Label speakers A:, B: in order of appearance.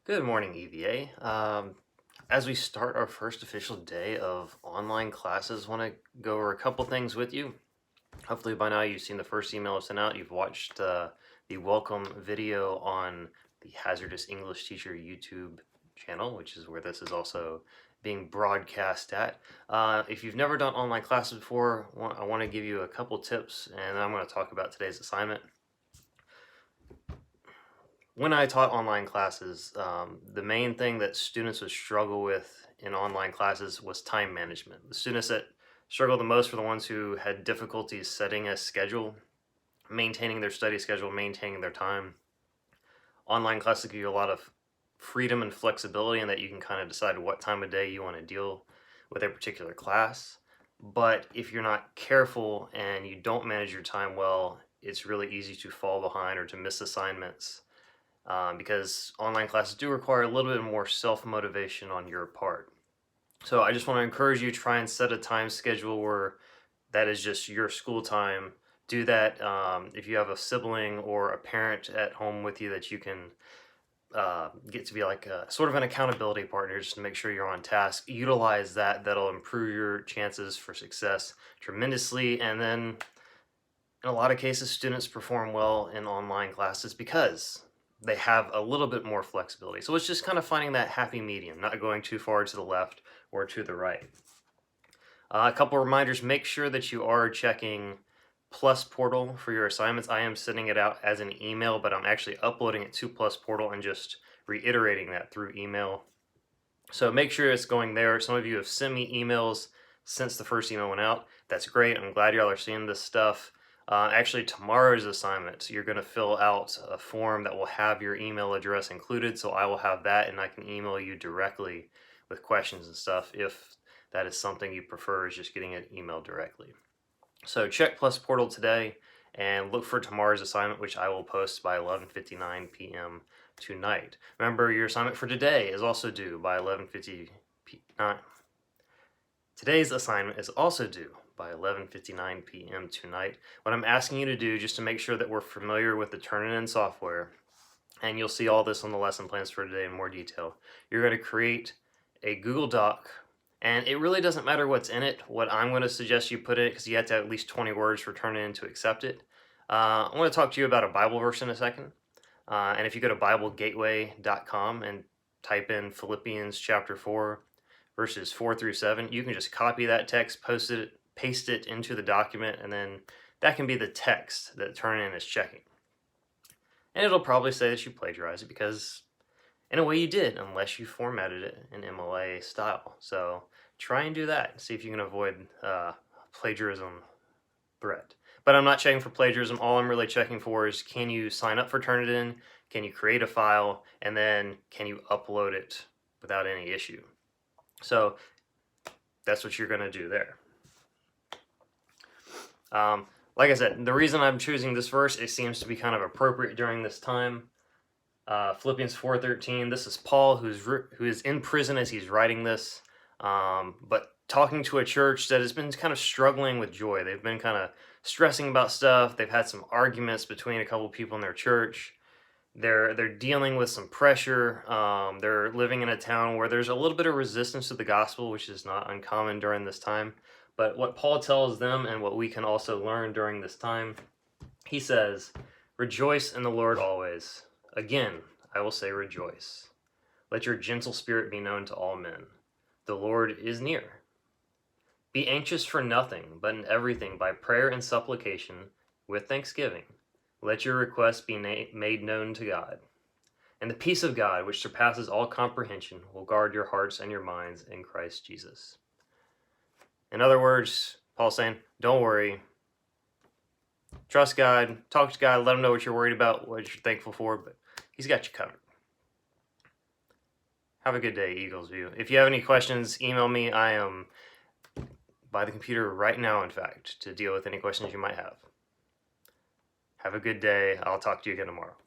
A: Good morning, EVA. As we start our first official day of online classes, want to go over a couple things with you. Hopefully by now you've seen the first email I sent out. You've watched the welcome video on the Hazardous English Teacher YouTube channel, which is where this is also being broadcast at. If you've never done online classes before, I want to give you a couple tips, and I'm going to talk about today's assignment. When I taught online classes, the main thing that students would struggle with in online classes was time management. The students that struggled the most were the ones who had difficulties setting a schedule, maintaining their study schedule, maintaining their time. Online classes give you a lot of freedom and flexibility in that you can kind of decide what time of day you want to deal with a particular class. But if you're not careful and you don't manage your time well, it's really easy to fall behind or to miss assignments because online classes do require a little bit more self-motivation on your part. So I just want to encourage you to try and set a time schedule where that is just your school time. Do that if you have a sibling or a parent at home with you that you can get to be like a, sort of an accountability partner just to make sure you're on task. Utilize that. That'll improve your chances for success tremendously. And then in a lot of cases, students perform well in online classes because they have a little bit more flexibility. So it's just kind of finding that happy medium, not going too far to the left or to the right. A couple reminders, make sure that you are checking Plus Portal for your assignments. I am sending it out as an email, but I'm actually uploading it to Plus Portal and just reiterating that through email. So make sure it's going there. Some of you have sent me emails since the first email went out. That's great. I'm glad y'all are seeing this stuff. Actually, tomorrow's assignment, you're going to fill out a form that will have your email address included. So I will have that and I can email you directly with questions and stuff if that is something you prefer, is just getting an email directly. So check Plus Portal today and look for tomorrow's assignment, which I will post by 11:59 p.m. tonight. Remember, your assignment for today is also due by 11:59. Today's assignment is also due by 11:59 p.m. tonight. What I'm asking you to do, just to make sure that we're familiar with the Turnitin software, and you'll see all this on the lesson plans for today in more detail, you're going to create a Google Doc, and it really doesn't matter what's in it. What I'm going to suggest you put in it, because you have to have at least 20 words for Turnitin to accept it. I want to talk to you about a Bible verse in a second. And if you go to BibleGateway.com and type in Philippians chapter 4, verses 4 through 7, you can just copy that text, paste it into the document, and then that can be the text that Turnitin is checking. And it'll probably say that you plagiarized it because in a way you did, unless you formatted it in MLA style. So try and do that. See if you can avoid plagiarism threat. But I'm not checking for plagiarism. All I'm really checking for is, can you sign up for Turnitin? Can you create a file? And then can you upload it without any issue? So that's what you're going to do there. Like I said, the reason I'm choosing this verse, it seems to be kind of appropriate during this time. Philippians 4:13. This is Paul, who is in prison as he's writing this, but talking to a church that has been kind of struggling with joy. They've been kind of stressing about stuff. They've had some arguments between a couple of people in their church. They're dealing with some pressure. They're living in a town where there's a little bit of resistance to the gospel, which is not uncommon during this time. But what Paul tells them, and what we can also learn during this time, he says, "Rejoice in the Lord always. Again, I will say rejoice. Let your gentle spirit be known to all men. The Lord is near. Be anxious for nothing, but in everything by prayer and supplication, with thanksgiving, let your requests be made known to God. And the peace of God, which surpasses all comprehension, will guard your hearts and your minds in Christ Jesus." In other words, Paul's saying, don't worry. Trust God, talk to God, let him know what you're worried about, what you're thankful for, but he's got you covered. Have a good day, Eagles View. If you have any questions, email me. I am by the computer right now, in fact, to deal with any questions you might have. Have a good day. I'll talk to you again tomorrow.